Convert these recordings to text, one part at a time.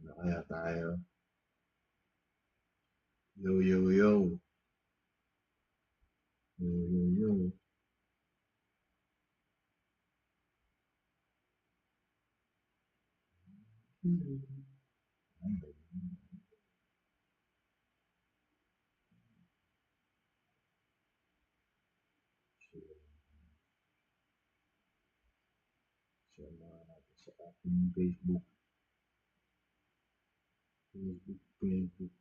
Kaya tayo. Yo, yo, yo. Yo, yo, yo. Share natin sa ating Facebook. Facebook.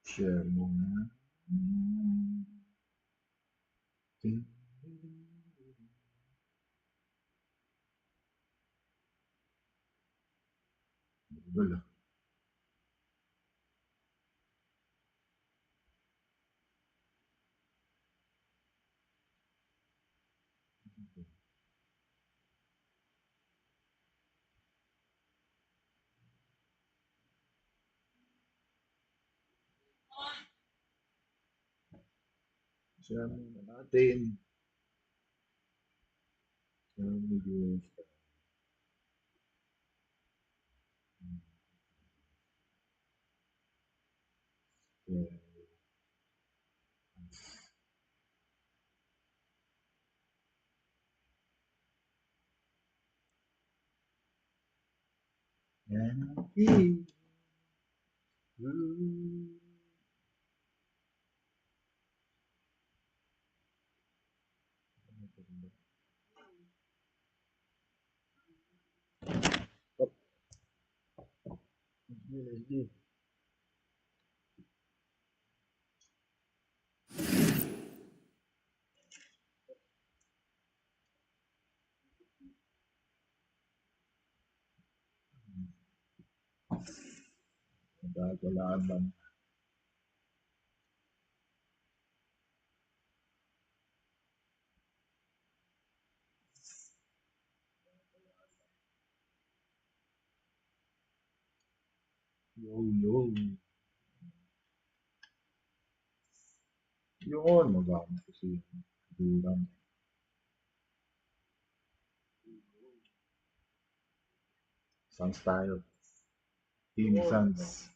Share mo na. Wala. Share mo na natin. Share mo yun. Okay. Nagkakalaban. Yo, yo. Yun, magamit kasi dulang. Suns tayo. Team Suns.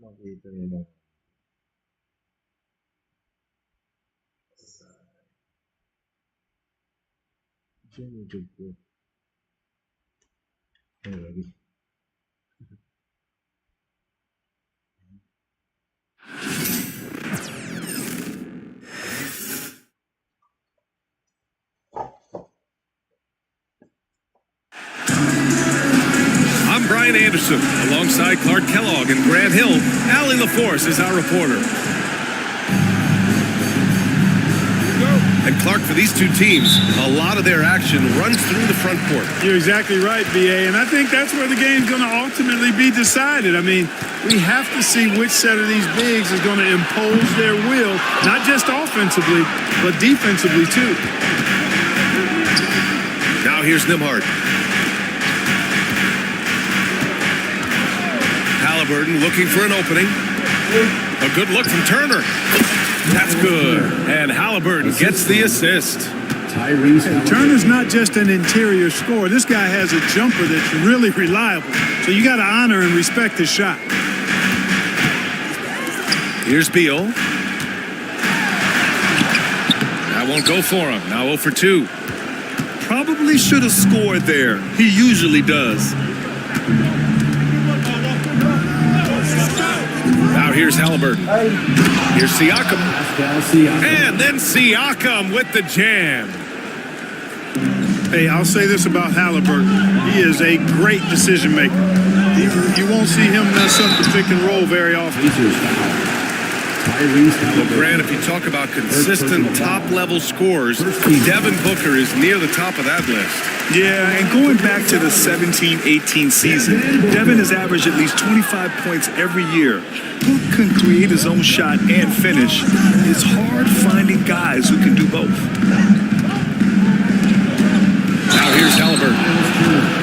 Makita nyo lang. Sa YouTube ko. Ready. I'm Brian Anderson, alongside Clark Kellogg and Grant Hill. Allie LaForce is our reporter. And Clark, for these two teams, a lot of their action runs through the front court. You're exactly right, B.A., and I think that's where the game's going to ultimately be decided. I mean, we have to see which set of these bigs is going to impose their will, not just offensively, but defensively, too. Now here's Nembhard. Halliburton looking for an opening. A good look from Turner. That's good. And Halliburton gets the assist. Turner's not just an interior scorer. This guy has a jumper that's really reliable. So you got to honor and respect his shot. Here's Beal. That won't go for him. Now 0 for 2. Probably should have scored there. He usually does. Now here's Halliburton. Here's Siakam. And then Siakam with the jam. Hey, I'll say this about Halliburton. He is a great decision maker. You won't see him mess up the pick and roll very often. Well, Grant, if you talk about consistent top-level scores, Devin Booker is near the top of that list. Yeah, and going back to the 17-18 season, Devin has averaged at least 25 points every year. Book can create his own shot and finish. It's hard finding guys who can do both. Now here's Halliburton.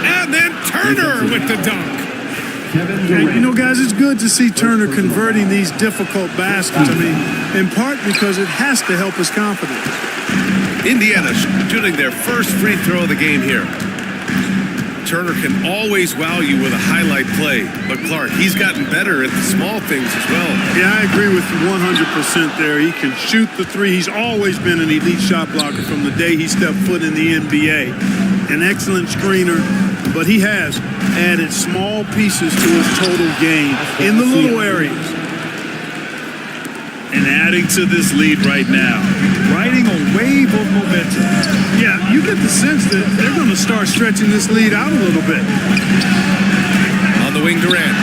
And then Turner with the dunk. And, you know, guys, it's good to see Turner converting these difficult baskets. I mean, in part because it has to help his confidence. Indiana shooting their first free throw of the game here. Turner can always wow you with a highlight play, but Clark, he's gotten better at the small things as well. Yeah, I agree with you 100% there. He can shoot the three. He's always been an elite shot blocker from the day he stepped foot in the NBA. An excellent screener, but he has added small pieces to his total game in the little areas. And adding to this lead right now, riding a wave of momentum. Yeah, you get the sense that they're going to start stretching this lead out a little bit. On the wing, Durant.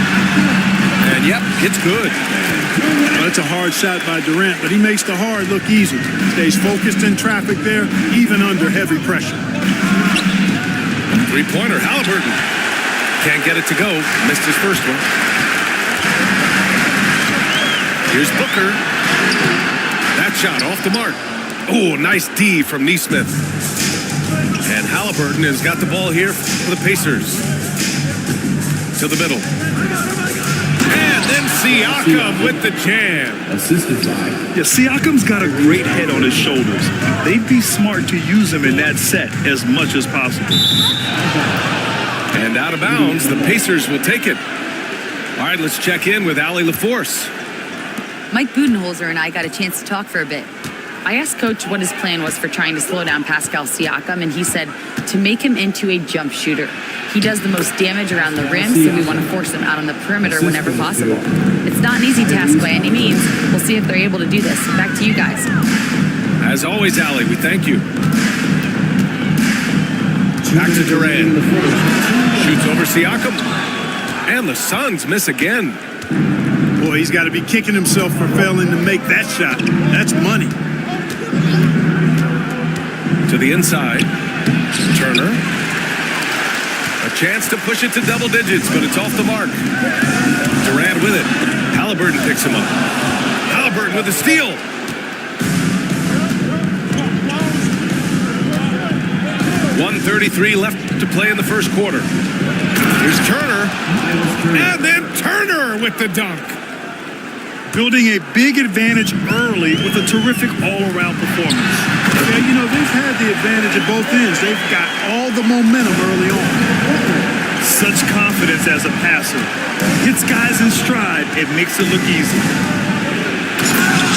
And yep, it's good. Well, that's a hard shot by Durant, but he makes the hard look easy. Stays focused in traffic there, even under heavy pressure. Three-pointer, Halliburton. Can't get it to go. Missed his first one. Here's Booker. That shot off the mark. Oh, nice D from Neesmith. And Halliburton has got the ball here for the Pacers. To the middle. And then Siakam with the jam. Assisted by. Yeah, Siakam's got a great head on his shoulders. They'd be smart to use him in that set as much as possible. And out of bounds, the Pacers will take it. All right, let's check in with Allie LaForce. Mike Budenholzer and I got a chance to talk for a bit. I asked Coach what his plan was for trying to slow down Pascal Siakam, and he said to make him into a jump shooter. He does the most damage around the rim, so we want to force him out on the perimeter whenever possible. It's not an easy task by any means. We'll see if they're able to do this. Back to you guys. As always, Allie, we thank you. Back to Durant. Shoots over Siakam. And the Suns miss again. Boy, he's got to be kicking himself for failing to make that shot. That's money. To the inside. Turner. A chance to push it to double digits, but it's off the mark. Durant with it. Halliburton picks him up. Halliburton with the steal. .133 left to play in the first quarter. Here's Turner. And then Turner with the dunk. Building a big advantage early with a terrific all-around performance. Yeah, you know, they've had the advantage at both ends. They've got all the momentum early on. Such confidence as a passer. Hits guys in stride. It makes it look easy.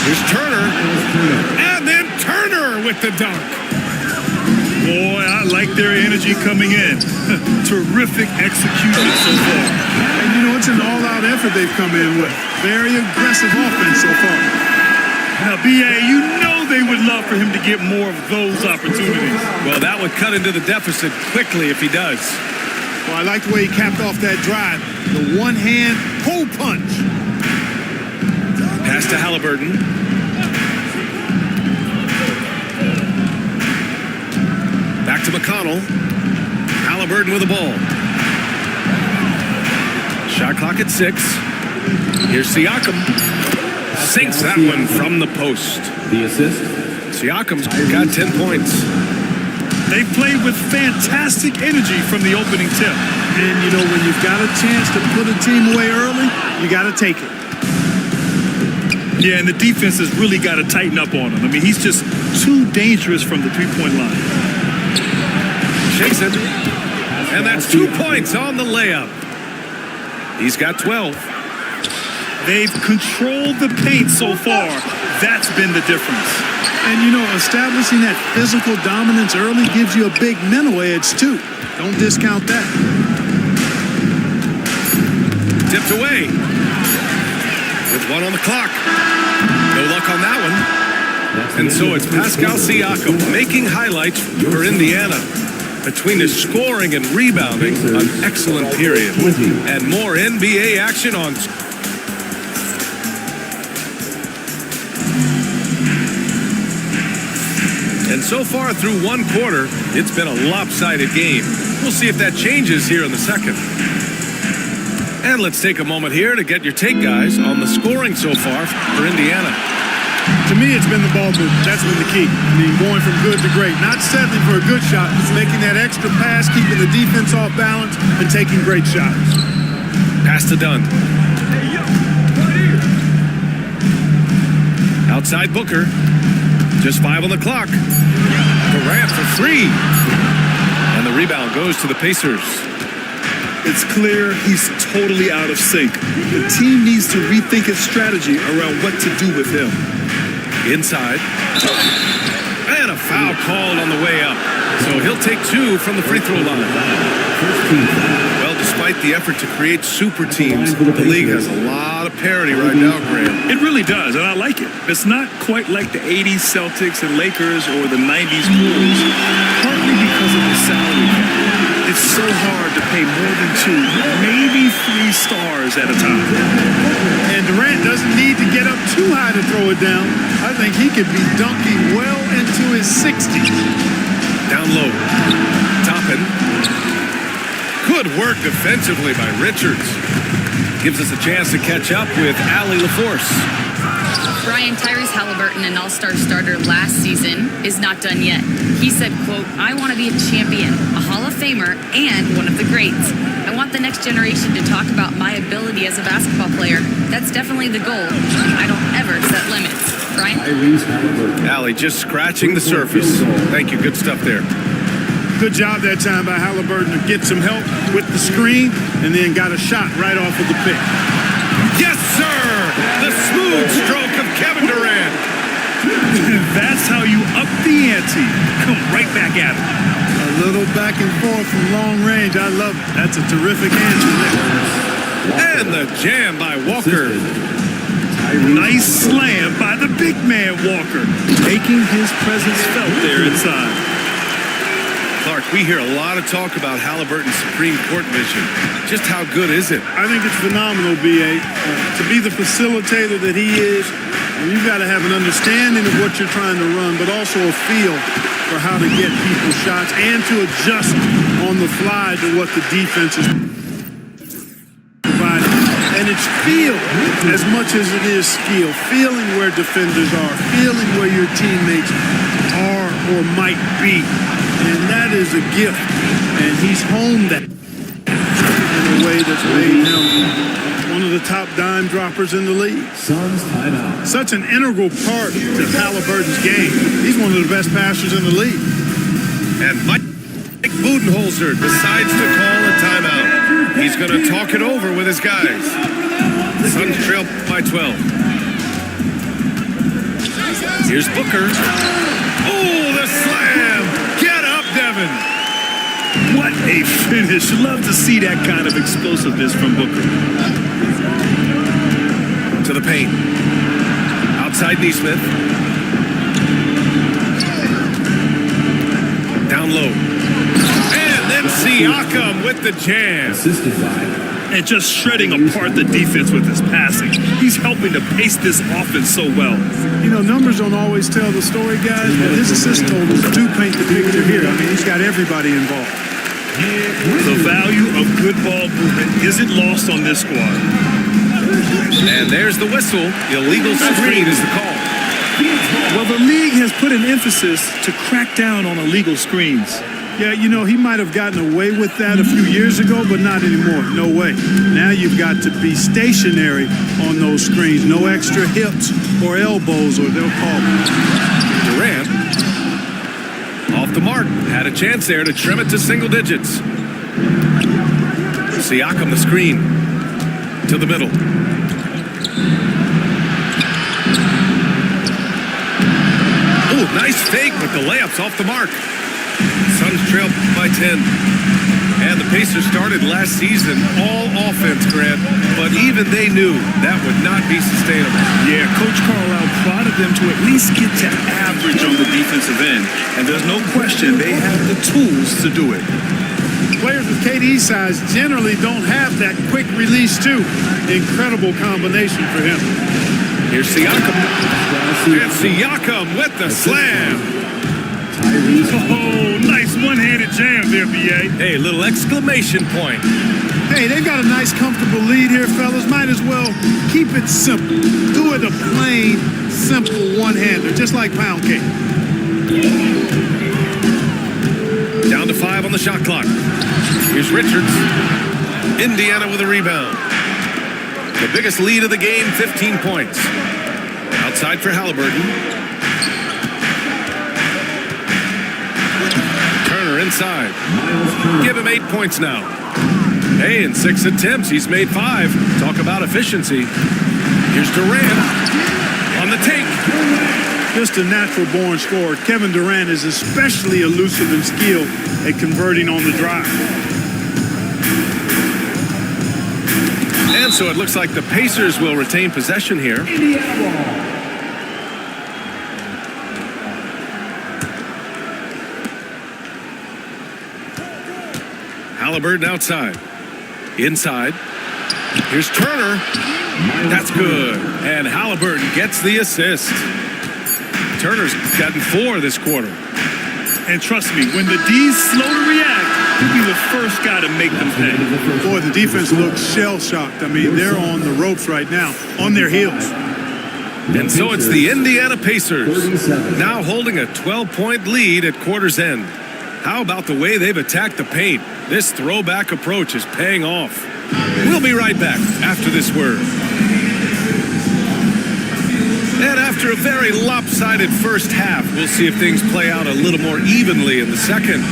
Here's Turner. And then Turner with the dunk. Boy, I like their energy coming in. Terrific execution so far. And, you know, it's an all-out effort they've come in with. Very aggressive offense so far. Now, B.A., you know they would love for him to get more of those opportunities. Well, that would cut into the deficit quickly if he does. Well, I like the way he capped off that drive. The one-hand hole punch. Pass to Halliburton. Back to McConnell. Halliburton with the ball. Shot clock at 6. Here's Siakam. Sinks that one from the post. The assist. Siakam's got 10 points. They played with fantastic energy from the opening tip. And, you know, when you've got a chance to put a team away early, you got to take it. Yeah, and the defense has really got to tighten up on him. I mean, he's just too dangerous from the three-point line. Shakes it. And that's 2 points on the layup. He's got 12. They've controlled the paint so far. That's been the difference. And, you know, establishing that physical dominance early gives you a big mental edge, too. Don't discount that. Tipped away. With 1 on the clock. No luck on that one. And so it's Pascal Siakam making highlights for Indiana. Between his scoring and rebounding, an excellent period. And more NBA action on And so far through one quarter, it's been a lopsided game. We'll see if that changes here in the second. And let's take a moment here to get your take, guys, on the scoring so far for Indiana. To me, it's been the ball movement. That's been the key. I mean, going from good to great. Not settling for a good shot, making that extra pass, keeping the defense off balance, and taking great shots. Pass to Dunn. Outside Booker. Just 5 on the clock. Durant for 3. And the rebound goes to the Pacers. It's clear he's totally out of sync. The team needs to rethink its strategy around what to do with him. Inside. And a foul called on the way up. So he'll take 2 from the free throw line. Well, despite the effort to create super teams, the league has a lot of parity right now, Graham. It really does, and I like it. It's not quite like the 80s Celtics and Lakers or the 90s Bulls, partly because of the salary cap. It's so hard to pay more than 2, maybe 3 stars at a time. And Durant doesn't need to get up too high to throw it down. I think he could be dunking well into his 60s. Down low. Toppin. Good work defensively by Richards. Gives us a chance to catch up with Allie LaForce. Brian, Tyrese Halliburton, an all-star starter last season, is not done yet. He said, quote, "I want to be a champion, a Hall of Famer, and one of the greats. I want the next generation to talk about my ability as a basketball player. That's definitely the goal. I don't ever set limits." Brian? Allie just scratching the surface. Thank you. Good stuff there. Good job that time by Halliburton to get some help with the screen and then got a shot right off of the pick. Yes, sir! The smooth stroke of Kevin Durant. That's how you up the ante. Come right back at it. A little back and forth from long range. I love it. That's a terrific answer there. And the jam by Walker. Nice slam by the big man Walker, making his presence felt there inside. Clark, we hear a lot of talk about Halliburton's supreme court vision. Just how good is it? I think it's phenomenal, B.A. To be the facilitator that he is, you've got to have an understanding of what you're trying to run, but also a feel for how to get people's shots and to adjust on the fly to what the defense is providing. And it's feel as much as it is skill. Feeling where defenders are, feeling where your teammates are or might be. And that is a gift. And he's honed that in a way that's made him one of the top dime droppers in the league. Such an integral part to Halliburton's game. He's one of the best passers in the league. And Mike Budenholzer decides to call a timeout. He's going to talk it over with his guys. Suns trail by 12. Here's Booker. Oh, the slam! Get up, Devin! What a finish. Love to see that kind of explosiveness from Booker. To the paint. Outside Neesmith. Down low. And then Siakam with the jam. Assisted by. And just shredding apart the defense with his passing. He's helping to pace this offense so well. You know, numbers don't always tell the story, guys, but his assist totals do paint the picture here. I mean, he's got everybody involved. The value of good ball movement isn't lost on this squad. And there's the whistle. Illegal screen is the call. Well, the league has put an emphasis to crack down on illegal screens. Yeah, you know, he might have gotten away with that a few years ago, but not anymore. No way. Now you've got to be stationary on those screens. No extra hips or elbows, or they'll call it. Durant off the mark. Had a chance there to trim it to single digits. Siakam the screen to the middle. Oh, nice fake, but the layup's off the mark. Suns trail by 10. And the Pacers started last season all offense, Grant, but even they knew that would not be sustainable. Yeah, Coach Carlisle prodded them to at least get to average on the defensive end. And there's no question they have the tools to do it. Players with KD's size generally don't have that quick release, too. Incredible combination for him. Here's Siakam. And Siakam with the slam. Oh, nice one-handed jam there, B.A. Hey, little exclamation point. Hey, they've got a nice, comfortable lead here, fellas. Might as well keep it simple. Do it a plain, simple one-hander, just like pound cake. Down to 5 on the shot clock. Here's Richards. Indiana with a rebound. The biggest lead of the game, 15 points. Outside for Halliburton. Turner inside. Give him 8 points now. Hey, in 6 attempts, he's made 5. Talk about efficiency. Here's Durant on the take. Just a natural-born scorer. Kevin Durant is especially elusive and skilled at converting on the drive. And so it looks like the Pacers will retain possession here. Halliburton outside. Inside. Here's Turner. That's good. And Halliburton gets the assist. Turner's gotten 4 this quarter. And trust me, when the D's slow to react, he'll be the first guy to make them pay. Boy, the defense looks shell-shocked. I mean, they're on the ropes right now, on their heels. And so it's the Indiana Pacers, now holding a 12-point lead at quarter's end. How about the way they've attacked the paint? This throwback approach is paying off. We'll be right back after this word. And after a very lopsided first half, we'll see if things play out a little more evenly in the second.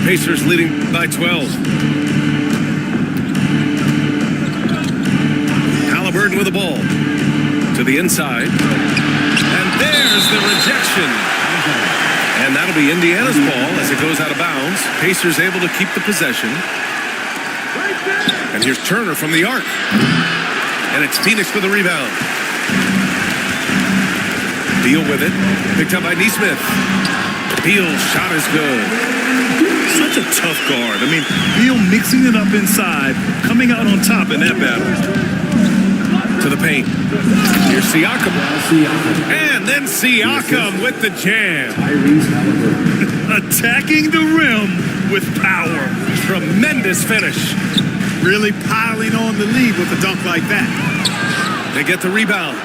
Pacers leading by 12. Halliburton with the ball to the inside. And there's the rejection. And that'll be Indiana's ball as it goes out of bounds. Pacers able to keep the possession. And here's Turner from the arc. And it's Phoenix for the rebound. Beal with it. Picked up by Neesmith. Beal's shot is good. Such a tough guard. I mean, Beal mixing it up inside, coming out on top in that battle. To the paint. Here's Siakam. And then Siakam with the jam. Attacking the rim with power. Tremendous finish. Really piling on the lead with a dunk like that. They get the rebound.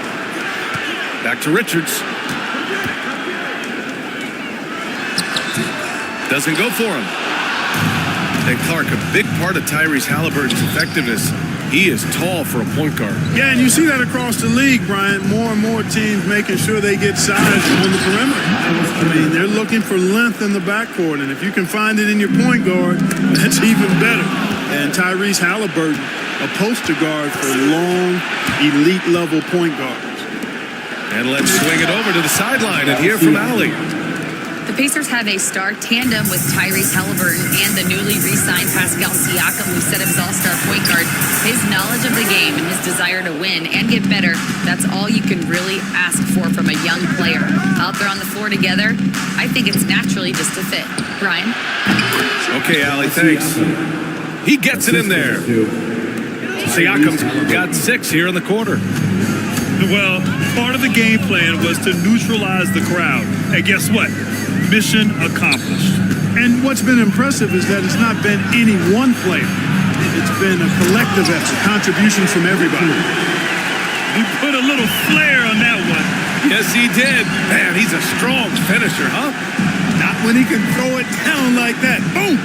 Back to Richards. Doesn't go for him. And Clark, a big part of Tyrese Halliburton's effectiveness. He is tall for a point guard. Yeah, and you see that across the league, Brian. More and more teams making sure they get size on the perimeter. I mean, they're looking for length in the backcourt, and if you can find it in your point guard, that's even better. And Tyrese Halliburton, a poster guard for long, elite-level point guards. And let's swing it over to the sideline and hear from Allie. The Pacers have a star tandem with Tyrese Halliburton and the newly re-signed Pascal Siakam, who set up his all-star point guard. His knowledge of the game and his desire to win and get better, that's all you can really ask for from a young player. Out there on the floor together, I think it's naturally just a fit. Brian? Okay, Allie, thanks. He gets it in there. Siakam's got 6 here in the quarter. Well, part of the game plan was to neutralize the crowd. And guess what? Mission accomplished. And what's been impressive is that it's not been any one player. It's been a collective effort, contributions from everybody. He put a little flair on that one. Yes, he did. Man, he's a strong finisher, huh? Not when he can throw it down like that. Boom!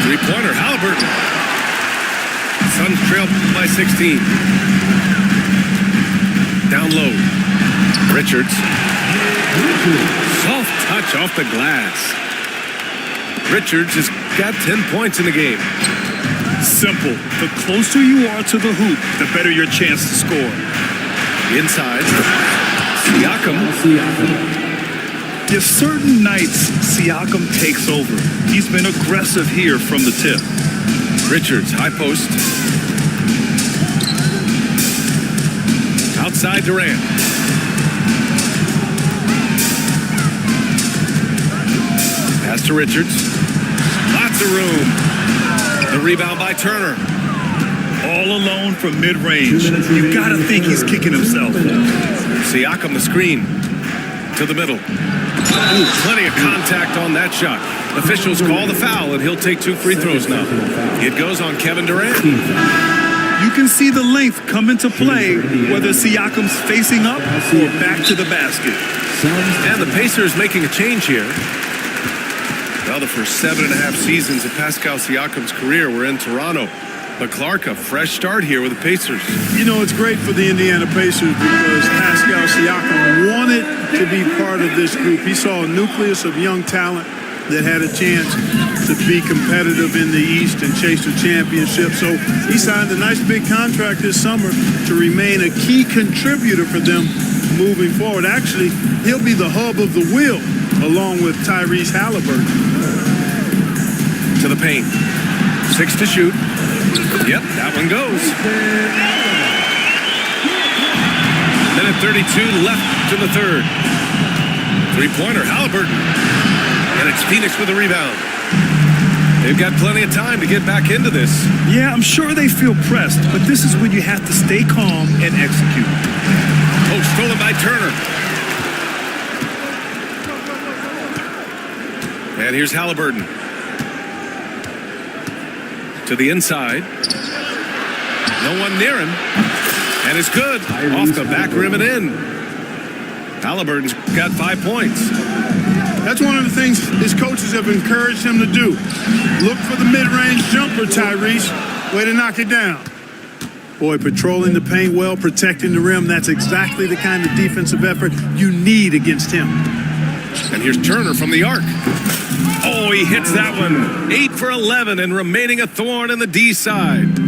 Three-pointer, Halliburton. Suns trail by 16. Down low. Richards. Soft touch off the glass. Richards has got 10 points in the game. Simple. The closer you are to the hoop, the better your chance to score. Inside. Siakam. There's certain nights Siakam takes over. He's been aggressive here from the tip. Richards, high post. Outside Durant. Pass to Richards. Lots of room. The rebound by Turner. all alone from mid-range. You got to think he's kicking himself. Siakam the screen to the middle. Ooh, plenty of contact on that shot. Officials call the foul, and he'll take 2 free throws now. It goes on Kevin Durant. You can see the length come into play, whether Siakam's facing up or back to the basket. And the Pacers making a change here. Well, the first 7.5 seasons of Pascal Siakam's career were in Toronto. But Clark, a fresh start here with the Pacers. You know, it's great for the Indiana Pacers because Pascal Siakam wanted to be part of this group. He saw a nucleus of young talent that had a chance to be competitive in the East and chase a championship. So he signed a nice big contract this summer to remain a key contributor for them moving forward. Actually, he'll be the hub of the wheel along with Tyrese Halliburton. To the paint. 6 to shoot. Yep, that one goes. Minute 32 left to the third. 3-pointer, Halliburton. And it's Phoenix with a rebound. They've got plenty of time to get back into this. Yeah, I'm sure they feel pressed, but this is when you have to stay calm and execute. Oh, stolen by Turner. And here's Halliburton. To the inside. No one near him. And it's good. Off the back rim and in. Halliburton's got 5 points. That's one of the things his coaches have encouraged him to do. Look for the mid-range jumper, Tyrese. Way to knock it down. Boy, patrolling the paint well, protecting the rim. That's exactly the kind of defensive effort you need against him. And here's Turner from the arc. Oh, he hits that one. 8 for 11 and remaining a thorn in the D side.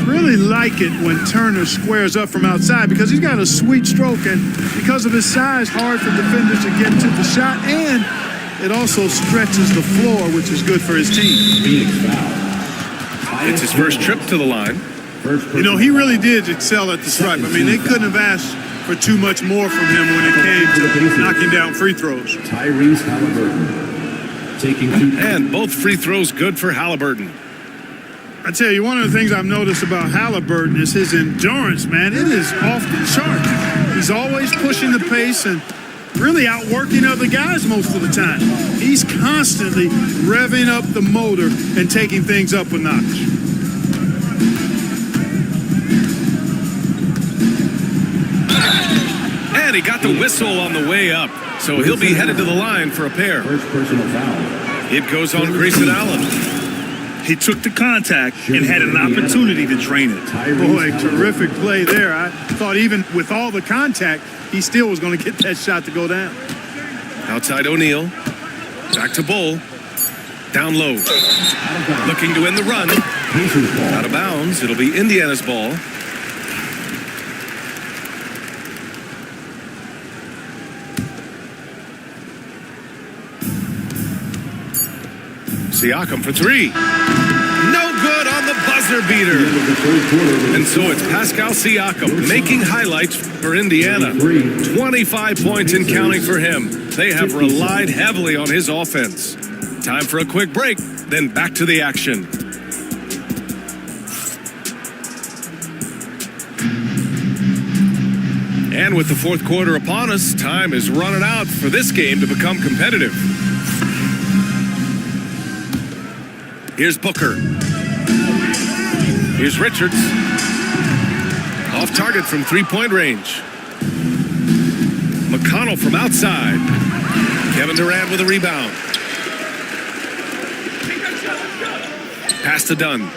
Really like it when Turner squares up from outside because he's got a sweet stroke, and because of his size, hard for defenders to get to the shot, and it also stretches the floor, which is good for his team. It's his first trip to the line. You know, he really did excel at the stripe. I mean, they couldn't have asked for too much more from him when it came to knocking down free throws. Tyrese Halliburton taking 2. And both free throws good for Halliburton. I tell you, one of the things I've noticed about Halliburton is his endurance, man. It is off the charts. He's always pushing the pace and really outworking other guys most of the time. He's constantly revving up the motor and taking things up a notch. And he got the whistle on the way up, so he'll be headed to the line for a pair. First personal foul. It goes on Grayson Allen. He took the contact and had an opportunity to drain it. Boy, terrific play there. I thought even with all the contact, he still was going to get that shot to go down. Outside O'Neal. Back to Bull. Down low. Looking to end the run. Out of bounds. It'll be Indiana's ball. Siakam for 3. No good on the buzzer beater. And so it's Pascal Siakam making highlights for Indiana. 25 points and counting for him. They have relied heavily on his offense. Time for a quick break, then back to the action. And with the fourth quarter upon us, time is running out for this game to become competitive. Here's Booker. Here's Richards. Off target from 3-point range. McConnell from outside. Kevin Durant with a rebound. Pass to Dunn.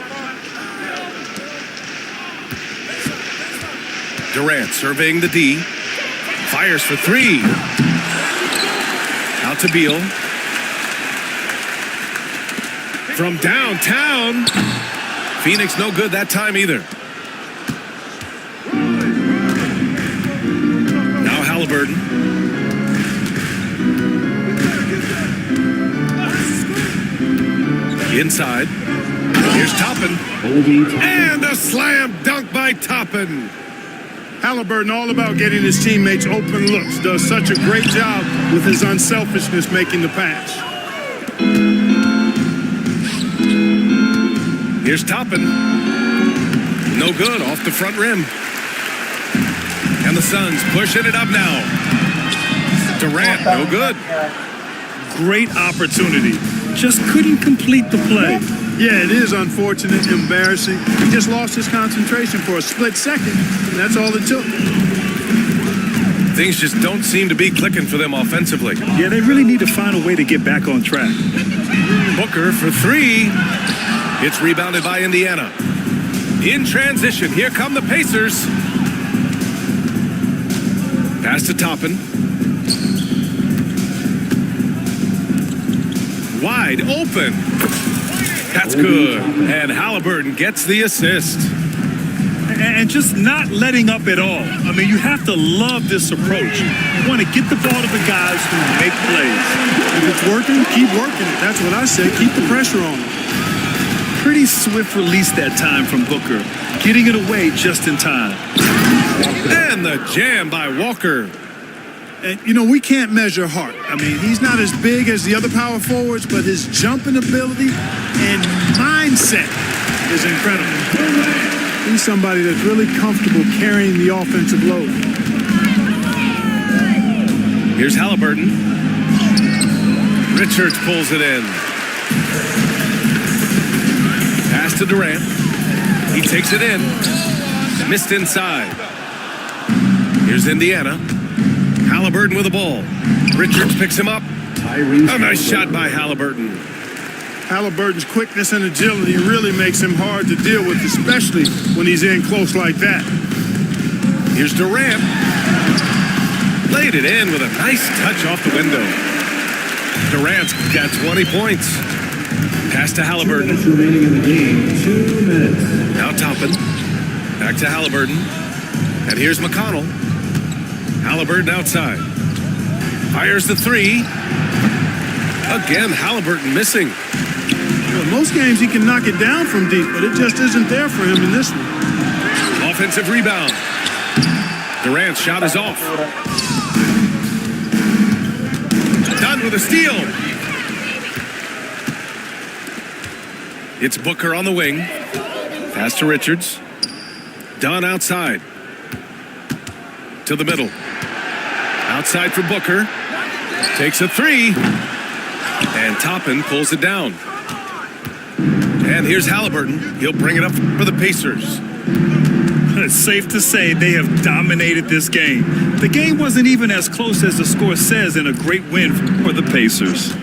Durant surveying the D. Fires for 3. Out to Beal. From downtown. Phoenix no good that time either. Now Halliburton. Inside. Here's Toppin. And a slam dunk by Toppin. Halliburton all about getting his teammates open looks. Does such a great job with his unselfishness making the pass. Here's Toppin. No good, off the front rim. And the Suns pushing it up now. Durant, no good. Great opportunity. Just couldn't complete the play. Yeah, it is unfortunate, embarrassing. He just lost his concentration for a split second, and that's all it took. Things just don't seem to be clicking for them offensively. Yeah, they really need to find a way to get back on track. Booker for three. It's rebounded by Indiana. In transition, here come the Pacers. Pass to Toppin. Wide open. That's good. And Halliburton gets the assist. And just not letting up at all. I mean, you have to love this approach. You want to get the ball to the guys who make plays. If it's working, keep working it. That's what I say. Keep the pressure on him. Pretty swift release that time from Booker. Getting it away just in time. And the jam by Walker. And, you know, we can't measure Hart. I mean, he's not as big as the other power forwards, but his jumping ability and mindset is incredible. He's somebody that's really comfortable carrying the offensive load. Here's Halliburton. Richards pulls it in. Pass to Durant. He takes it in. Missed inside. Here's Indiana. Halliburton with the ball. Richards picks him up. A nice shot by Halliburton. Halliburton's quickness and agility really makes him hard to deal with, especially when he's in close like that. Here's Durant. Laid it in with a nice touch off the window. Durant's got 20 points. Pass to Halliburton. 2 minutes remaining in the game. 2 minutes. Now Toppin. Back to Halliburton. And here's McConnell. Halliburton outside. Fires the three. Again, Halliburton missing. Well, in most games he can knock it down from deep, but it just isn't there for him in this one. Offensive rebound. Durant's shot is off. Done with a steal. It's Booker on the wing. Pass to Richards. Dunn outside. To the middle. Outside for Booker. Takes a three. And Toppin pulls it down. And here's Halliburton. He'll bring it up for the Pacers. It's safe to say they have dominated this game. The game wasn't even as close as the score says in a great win for the Pacers.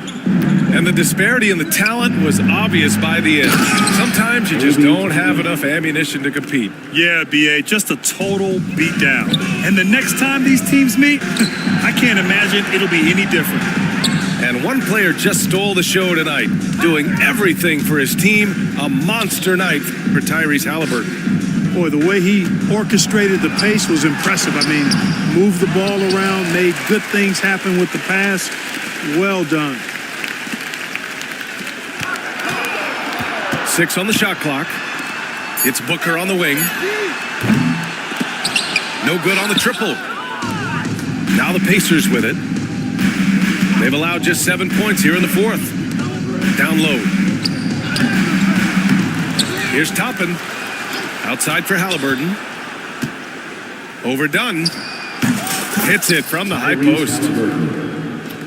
And the disparity in the talent was obvious by the end. Sometimes you just don't have enough ammunition to compete. Yeah, B.A., just a total beatdown. And the next time these teams meet, I can't imagine it'll be any different. And one player just stole the show tonight, doing everything for his team. A monster night for Tyrese Halliburton. Boy, the way he orchestrated the pace was impressive. I mean, moved the ball around, made good things happen with the pass. Well done. 6 on the shot clock. It's Booker on the wing. No good on the triple. Now the Pacers with it. They've allowed just 7 points here in the fourth. Down low. Here's Toppin. Outside for Halliburton. Overdone. Hits it from the high post.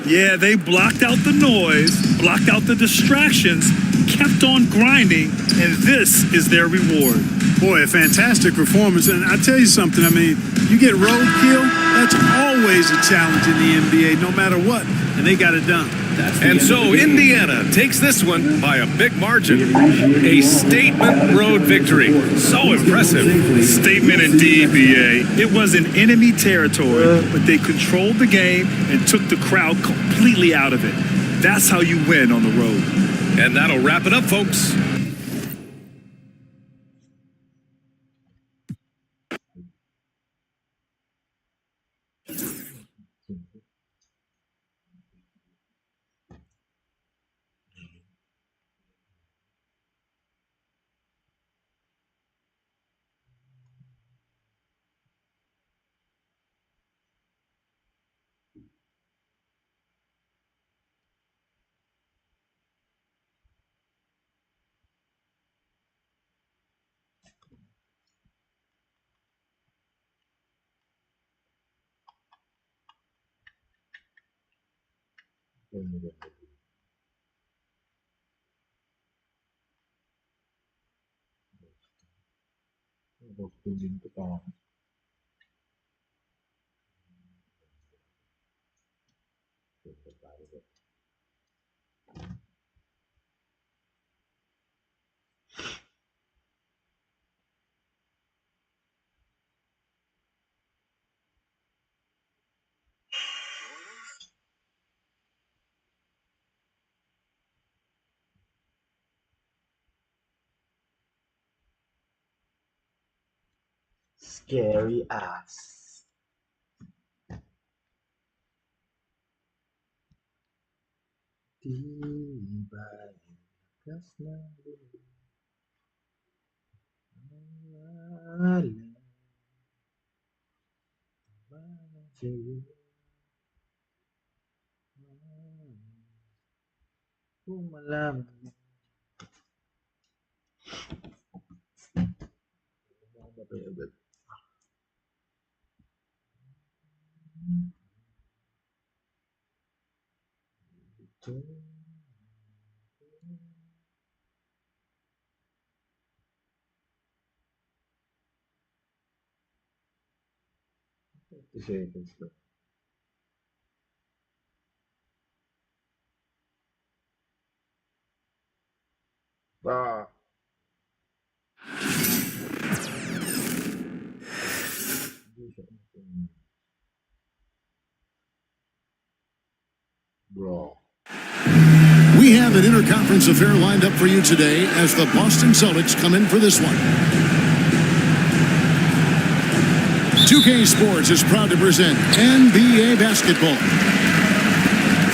Yeah, they blocked out the noise, blocked out the distractions, kept on grinding, and this is their reward. Boy, a fantastic performance. And I tell you something, I mean, you get roadkill, that's always a challenge in the NBA, no matter what. And they got it done. And so Indiana takes this one by a big margin. A statement road victory. So impressive. Statement indeed, B.A. It was in enemy territory, but they controlled the game and took the crowd completely out of it. That's how you win on the road. And that'll wrap it up, folks. Boston din ito pa. Scary ass. Tiba lakas na alam sa'yo kung malaman mo ba tayo agad? Ito. 30 seconds lang. Ba. Bro. We have an interconference affair lined up for you today as the Boston Celtics come in for this one. 2K Sports is proud to present NBA basketball.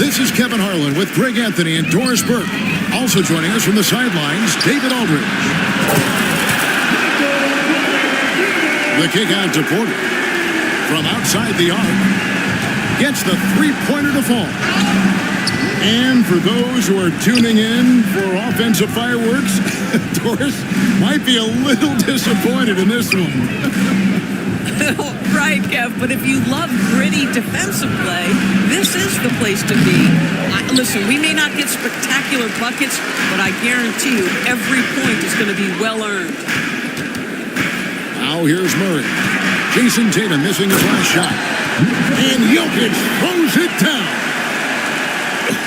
This is Kevin Harlan with Greg Anthony and Doris Burke. Also joining us from the sidelines, David Aldridge. The kick out to Porter. From outside the arc. Gets the three-pointer to fall. And for those who are tuning in for offensive fireworks, Doris might be a little disappointed in this one. Right, Kev, but if you love gritty defensive play, this is the place to be. Listen, we may not get spectacular buckets, but I guarantee you every point is going to be well earned. Now here's Murray. Jason Tatum missing his last shot. And Jokic throws it down.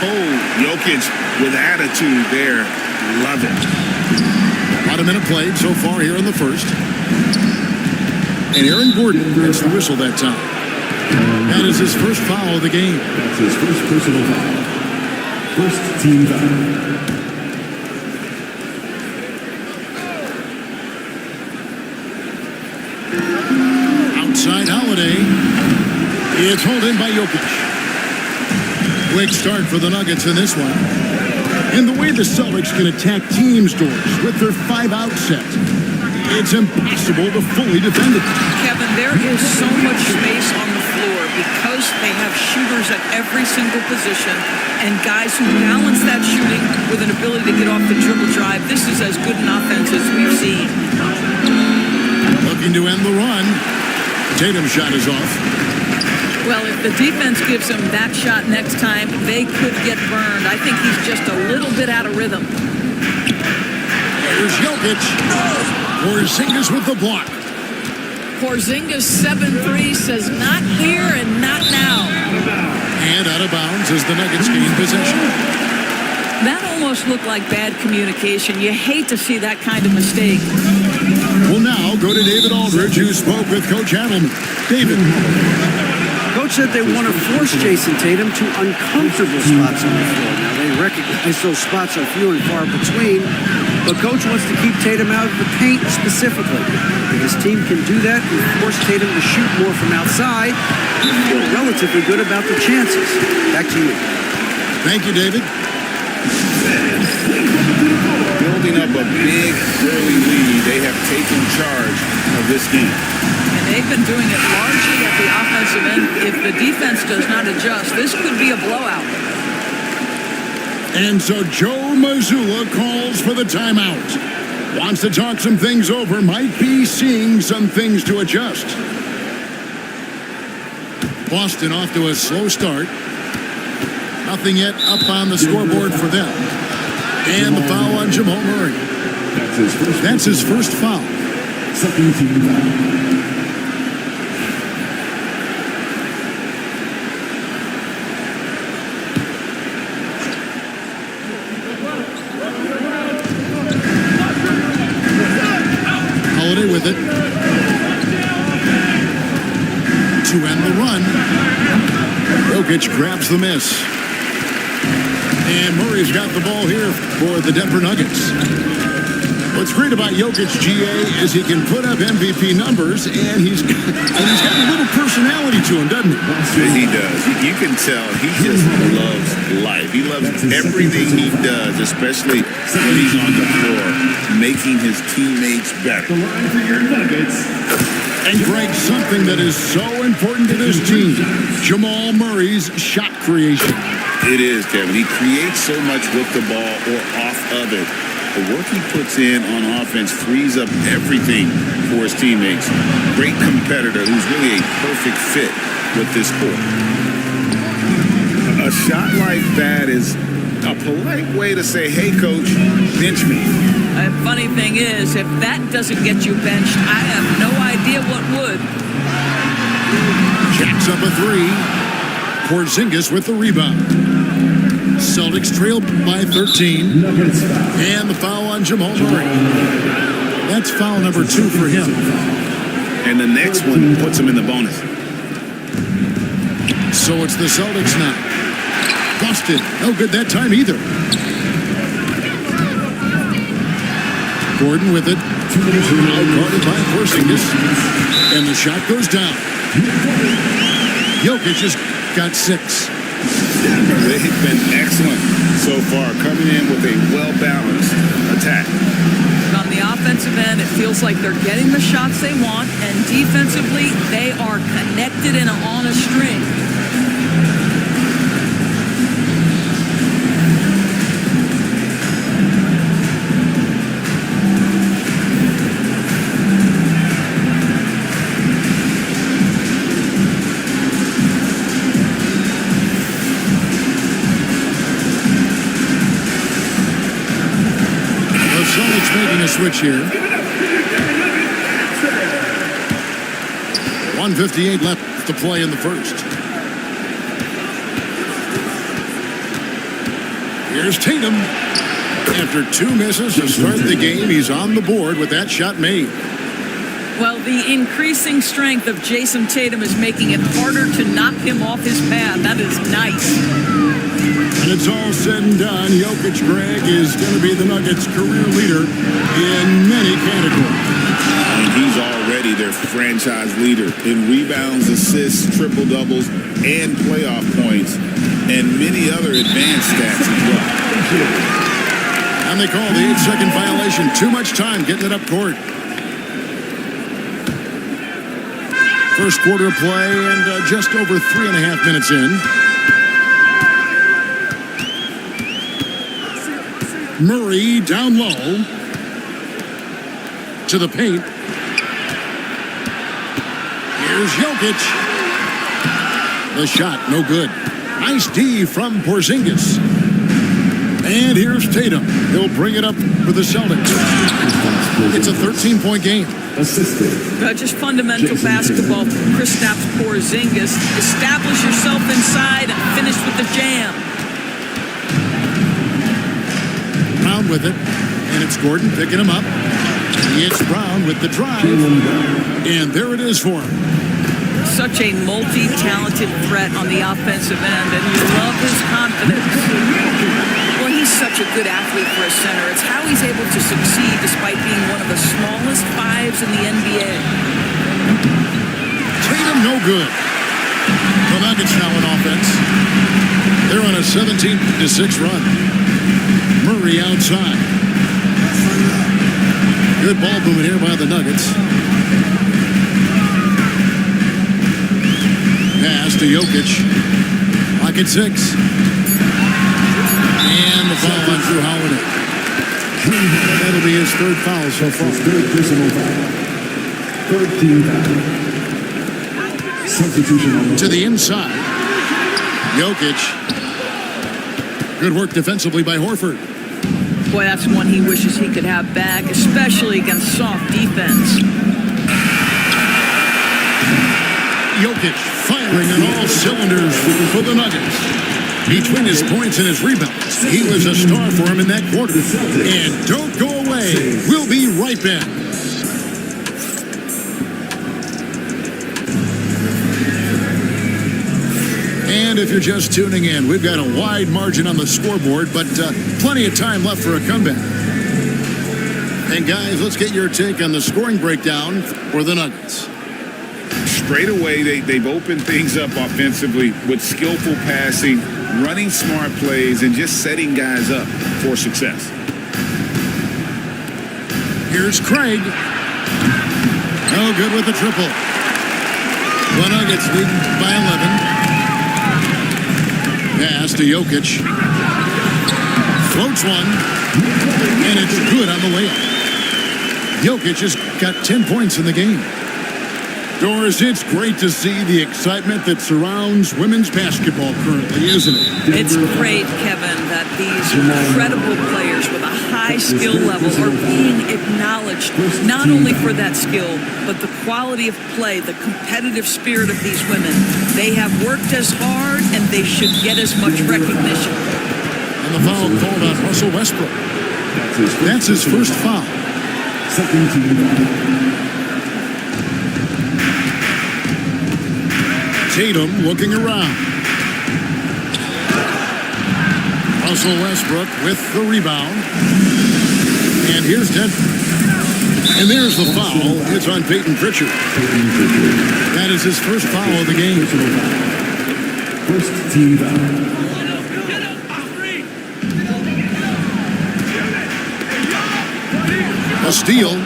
Oh, Jokic with attitude there. Love it. About a minute played so far here in the first. And Aaron Gordon gets the whistle that time. That is his first foul of the game. That's his first personal foul. First team foul. Outside Holiday. It's hauled in by Jokic. Quick start for the Nuggets in this one. And the way the Celtics can attack teams, Doors, with their 5-out set, it's impossible to fully defend it. Kevin, there is so much space on the floor because they have shooters at every single position and guys who balance that shooting with an ability to get off the dribble drive. This is as good an offense as we've seen. Looking to end the run. Tatum's shot is off. Well, if the defense gives him that shot next time, they could get burned. I think he's just a little bit out of rhythm. There's Jokic. Porzingis with the block. Porzingis 7-3 says not here and not now. And out of bounds as the Nuggets gain possession. That almost looked like bad communication. You hate to see that kind of mistake. We'll now go to David Aldridge, who spoke with Coach Adelman. David. Coach said they want to force Jason Tatum to uncomfortable spots on the floor. Now, they recognize those spots are few and far between, but Coach wants to keep Tatum out of the paint specifically. If his team can do that and force Tatum to shoot more from outside, they feel relatively good about the chances. Back to you. Thank you, David. Building up a big early lead, they have taken charge of this game. And they've been doing it largely at the offensive end. If the defense does not adjust, this could be a blowout. And so Joe Mazzulla calls for the timeout. Wants to talk some things over, might be seeing some things to adjust. Boston off to a slow start. Nothing yet up on the scoreboard for them. And the foul on Jamal Murray. That's his first foul. Second team foul. With it to end the run. Jokic grabs the miss. And Murray's got the ball here for the Denver Nuggets. What's great about Jokic, GA, is he can put up MVP numbers, and he's got a little personality to him, doesn't he? He does. You can tell he just loves life. He loves everything he does, especially when he's on the floor, making his teammates better. The line for your Nuggets. And Greg, something that is so important to this team, Jamal Murray's shot creation. It is, Kevin. He creates so much with the ball or off of it. The work he puts in on offense frees up everything for his teammates. Great competitor who's really a perfect fit with this court. A shot like that is a polite way to say, hey, coach, bench me. The funny thing is, if that doesn't get you benched, I have no idea what would. Jacks up a three. Porzingis with the rebound. Celtics trail by 13. And the foul on Jamal Murray. That's foul number 2 for him. And the next one puts him in the bonus. So it's the Celtics now. Busted. No good that time either. Gordon with it. Outguarded by Porzingis. And the shot goes down. Jokic has got 6. They've been excellent so far, coming in with a well-balanced attack. And on the offensive end, it feels like they're getting the shots they want, and defensively, they are connected and on a string. Making a switch here. 1:58 left to play in the first. Here's Tatum. After 2 misses to start the game, he's on the board with that shot made. Well, the increasing strength of Jason Tatum is making it harder to knock him off his path. That is nice. And it's all said and done, Jokic, Greg, is going to be the Nuggets' career leader in many categories. And he's already their franchise leader in rebounds, assists, triple-doubles, and playoff points, and many other advanced stats as well. And they call the 8-second violation. Too much time getting it up court. First quarter of play and just over 3.5 minutes in. Murray down low to the paint. Here's Jokic. The shot, no good. Nice D from Porzingis. And here's Tatum. He'll bring it up for the Celtics. It's a 13-point game. Just fundamental basketball from Kristaps Porzingis. Establish yourself inside and finish with the jam. Brown with it, and it's Gordon picking him up. It's Brown with the drive, and there it is for him. Such a multi-talented threat on the offensive end, and you love his confidence. Well, he's such a good athlete for a center. It's how he's able to succeed despite being one of the smallest 5s in the NBA. Tatum, no good. The Nuggets now in offense. They're on a 17-6 run. Murray outside. Good ball movement here by the Nuggets. Pass to Jokic. Lock at 6. And the foul on Drew Holiday. That'll be his 3rd foul so far. Third personal foul. 3rd team foul. Substitution on to the inside. Jokic Good work defensively by Horford. Boy, that's one he wishes he could have back, especially against soft defense. Jokic firing on all cylinders for the Nuggets. Between his points and his rebounds, he was a star for him in that quarter. And don't go away. We'll be right back. And if you're just tuning in, we've got a wide margin on the scoreboard, but plenty of time left for a comeback. And guys, let's get your take on the scoring breakdown for the Nuggets. Straight away, they've opened things up offensively with skillful passing, running smart plays, and just setting guys up for success. Here's Craig. No good with the triple. The Nuggets lead by 11. Pass to Jokic. Floats one. And it's good on the layup. Jokic has got 10 points in the game. Doris, it's great to see the excitement that surrounds women's basketball currently, isn't it? It's great, Kevin, that these incredible players with a high skill level are being acknowledged, not only for that skill, but the quality of play, the competitive spirit of these women. They have worked as hard, and they should get as much recognition. And the foul called on Russell Westbrook. That's his first foul. Second team foul. Tatum looking around. Russell Westbrook with the rebound. And here's Denver. And there's the foul. It's on Peyton Pritchard. That is his first foul of the game. First team foul. A steal.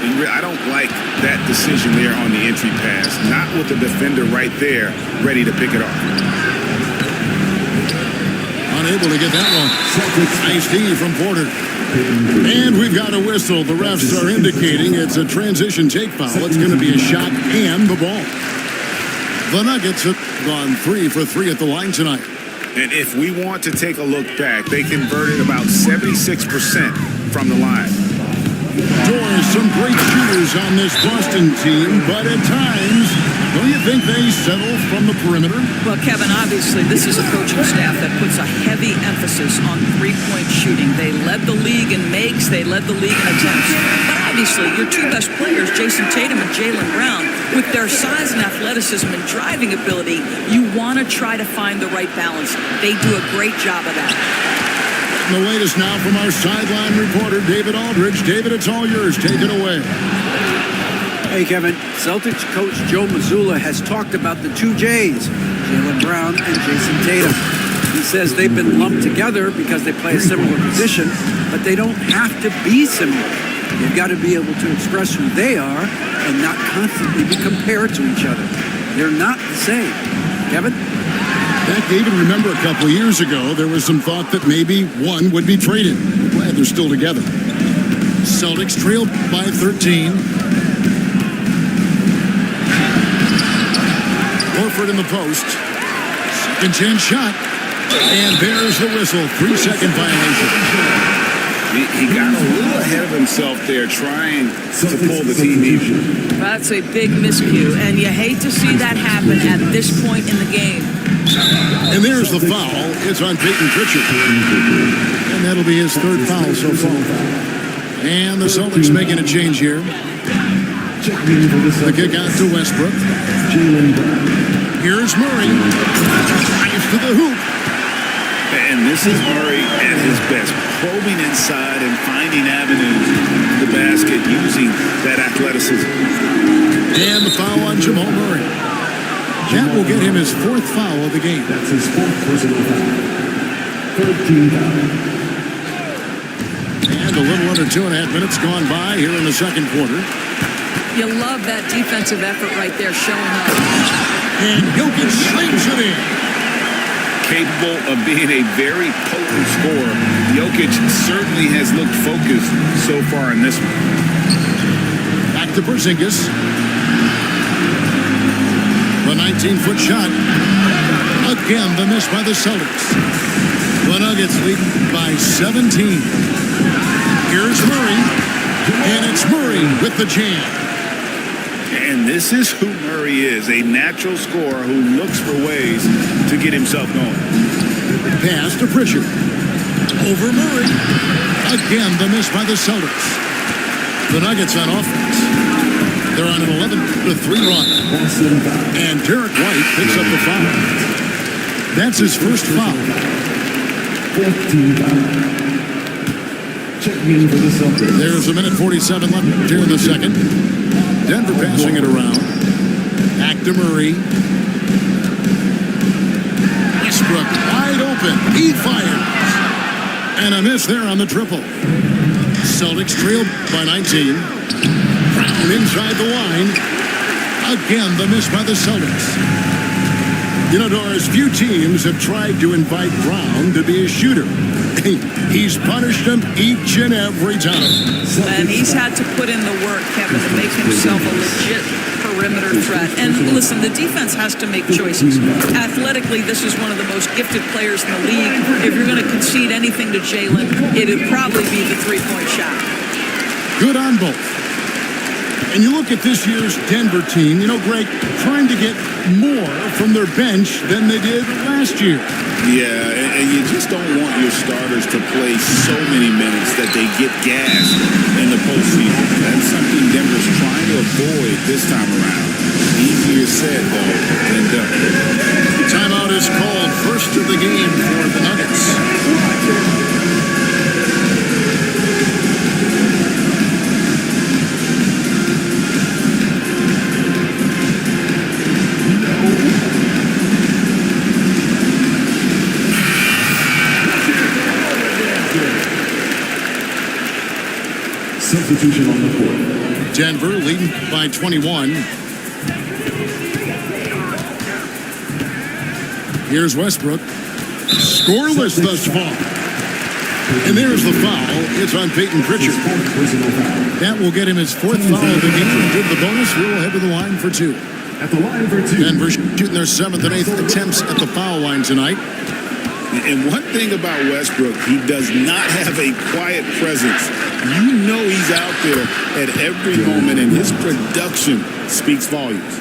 I don't like that decision there on the entry pass. Not with the defender right there, ready to pick it off. Unable to get that one. Nice D from Porter. And we've got a whistle. The refs are indicating it's a transition take foul. It's going to be a shot and the ball. The Nuggets have gone 3 for 3 at the line tonight. And if we want to take a look back, they converted about 76% from the line. Doors, some great shooters on this Boston team, but at times, don't you think they settle from the perimeter? Well, Kevin, obviously, this is a coaching staff that puts a heavy emphasis on three-point shooting. They led the league in makes, they led the league in attempts. But obviously, your two best players, Jason Tatum and Jaylen Brown, with their size and athleticism and driving ability, you want to try to find the right balance. They do a great job of that. The latest now from our sideline reporter, David Aldridge. David, it's all yours. Take it away. Hey, Kevin. Celtics coach Joe Mazzulla has talked about the two J's, Jaylen Brown and Jason Tatum. He says they've been lumped together because they play a similar position, but they don't have to be similar. They've got to be able to express who they are and not constantly be compared to each other. They're not the same. Kevin? Back, David, remember a couple of years ago, there was some thought that maybe one would be traded. Glad they're still together. Celtics trailed by 13. Horford in the post. Second chance shot. And there's the whistle. 3-second violation. He got a little ahead of himself there trying to pull the team even. That's a big miscue, and you hate to see that happen at this point in the game. And there's the foul. It's on Peyton Pritchard. And that'll be his third foul so far. And the Celtics making a change here. The kick out to Westbrook. Here's Murray. Drives to the hoop. And this is Murray at his best, probing inside and finding avenues to the basket using that athleticism. And the foul on Jamal Murray. That will get him his fourth foul of the game. That's his fourth personal foul. Third team foul. And a little under 2.5 minutes gone by here in the second quarter. You love that defensive effort right there showing up. And Jokic slings it in. Capable of being a very potent scorer, Jokic certainly has looked focused so far in this one. Back to Porzingis. The 19-foot shot. Again, the miss by the Celtics. The Nuggets leading by 17. Here's Murray. And it's Murray with the jam. And this is who Murray is, a natural scorer who looks for ways to get himself going. Pass to Pritchard. Over Murray. Again, the miss by the Celtics. The Nuggets on offense. They're on an 11-3 run. And Jeric White picks up the foul. That's his first foul. 14 foul. Checking in for the Celtics. There's a minute 47 left here in the second. Denver passing it around. Back to Murray. Westbrook wide open. He fires. And a miss there on the triple. Celtics trailed by 19. Brown inside the line. Again, the miss by the Celtics. You know, Doris, few teams have tried to invite Brown to be a shooter. He's punished them each and every time. And he's had to put in the work, Kevin, to make himself a legit perimeter threat. And listen, the defense has to make choices. Athletically, this is one of the most gifted players in the league. If you're going to concede anything to Jalen, it'd probably be the three-point shot. Good on both. And you look at this year's Denver team, you know, Greg, trying to get more from their bench than they did last year. Yeah, and you just don't want your starters to play so many minutes that they get gassed in the postseason. That's something Denver's trying to avoid this time around. Easier said, though, than done. Timeout is called. First of the game for the Nuggets. Substitution on the court. Denver leading by 21. Here's Westbrook. Scoreless thus far. And there's the foul. It's on Peyton Pritchard. That will get him his fourth foul of the game. With the bonus, we'll head to the line for two. At the line for two. Denver shooting their 7th and 8th attempts at the foul line tonight. And one thing about Westbrook, he does not have a quiet presence. You know he's out there at every moment, and his production speaks volumes.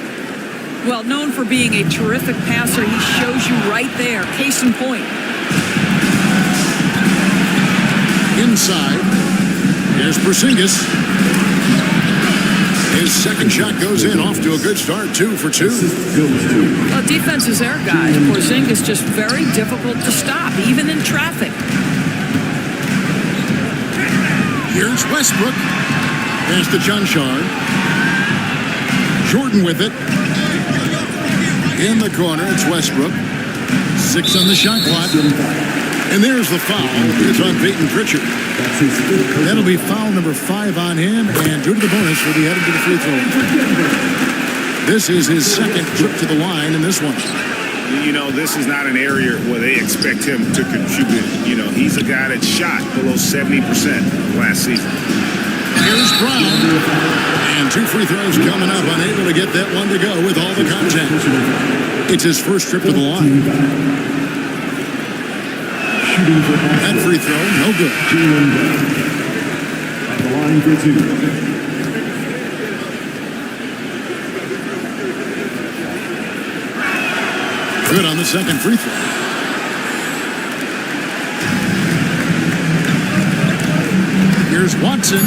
Well, known for being a terrific passer, he shows you right there. Case in point. Inside. Here's Porzingis. His second shot goes in, off to a good start, 2 for 2. Well, defense is there, guys. Porzingis just very difficult to stop, even in traffic. Here's Westbrook. Pass to John Shard. Jordan with it. In the corner, it's Westbrook. 6 on the shot clock. And there's the foul. It's on Peyton Pritchard. That'll be foul number 5 on him, and due to the bonus, will be headed to the free throw line. This is his second trip to the line in this one. You know, this is not an area where they expect him to contribute. You know, he's a guy that shot below 70% last season. Here's Brown. And 2 free throws coming up, unable to get that one to go with all the contact. It's his first trip to the line. That free throw, no good. At the line for 2. Good on the second free throw. Here's Watson.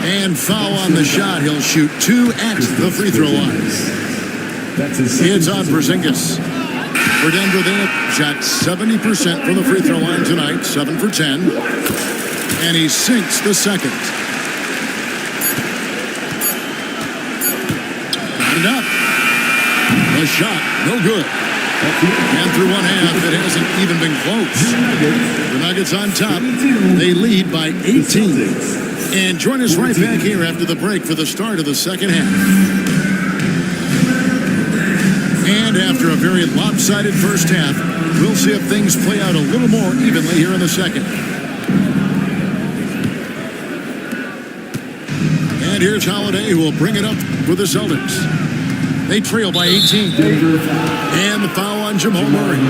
And foul on the shot. He'll shoot 2 at the free throw line. It's on Porzingis. For Denver, they have shot 70% from the free throw line tonight, 7 for 10. And he sinks the second. Got it up. The shot, no good. And through one half, it hasn't even been close. The Nuggets on top. They lead by 18. And join us right back here after the break for the start of the second half. And after a very lopsided first half, we'll see if things play out a little more evenly here in the second. And here's Holiday, who will bring it up for the Celtics. They trail by 18. And the foul on Jamal Murray.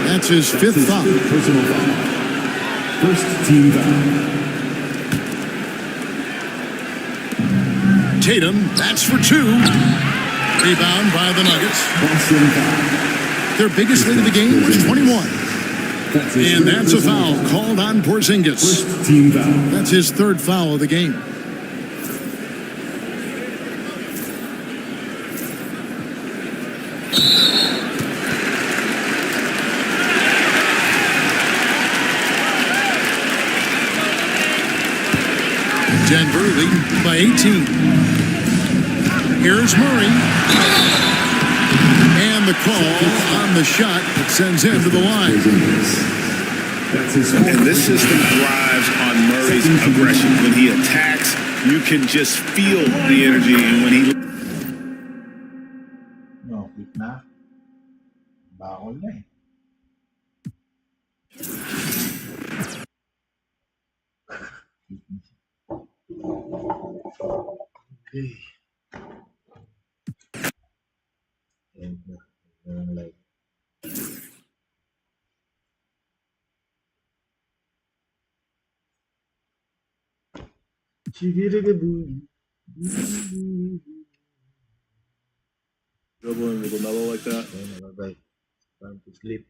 That's his fifth foul. Personal foul. First team foul. Tatum, that's for two. Rebound by the Nuggets. Boston foul. Their biggest lead of the game was 21. And that's a foul called on Porzingis. First team foul. That's his third foul of the game. Denver leading by 18. Here's Murray. And the call on the shot that sends him to the line. And this system thrives on Murray's aggression. When he attacks, you can just feel the energy. And when he... No, hit na. Baon na eh. Okay. And like Dribbling with a mellow like that. time to sleep.